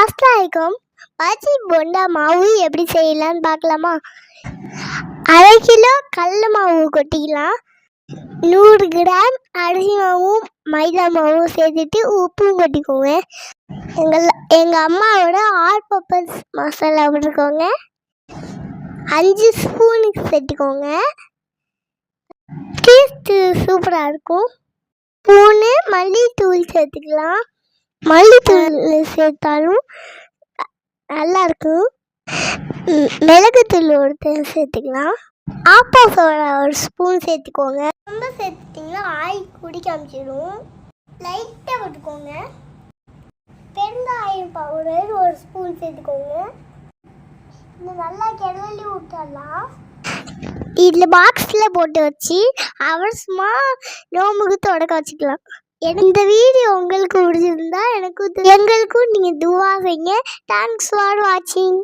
அஸ்ஸலாமுஅலைக்கும். பஜ்ஜி போண்டா மாவு எப்படி செய்யலாம்னு பார்க்கலாமா? 1/2 கிலோ கடல மாவு கொட்டிக்கலாம். 100 கிராம் அரிசி மாவும் மைதா மாவும் சேர்த்துட்டு உப்பும் கொட்டிக்கோங்க. எங்கள் அம்மாவோட ஆல் பர்பஸ் மசாலா போட்டுக்கோங்க. 5 ஸ்பூனுக்கு சேர்த்துக்கோங்க. டேஸ்ட்டு சூப்பராக இருக்கும். ஸ்பூனு மல்லித்தூள் சேர்த்துக்கலாம். மல்லித்தூள் சேர்த்தாலும் நல்லாயிருக்கும். மிளகுத்தூள் ஒருத்தர் சேர்த்துக்கலாம். ஆப்பா சோடா ஒரு ஸ்பூன் சேர்த்துக்கோங்க. ரொம்ப சேர்த்துட்டிங்கன்னா ஆயில் குடிக்க காமிச்சிடும். லைட்டாக போட்டுக்கோங்க. பெருங்காயம் பவுடர் ஒரு ஸ்பூன் சேர்த்துக்கோங்க. இது நல்லா கிளறி விட்டுடலாம். இதில் பாக்ஸில் போட்டு வச்சு அவசரமாக நோம்புக்கு தொடக்க வச்சுக்கலாம். இந்த வீடியோ உங்களுக்கு பிடிச்சிருந்தா எங்களுக்கும் நீங்கள் துவா செய்யுங்க. தேங்க்ஸ் ஃபார் வாட்சிங்.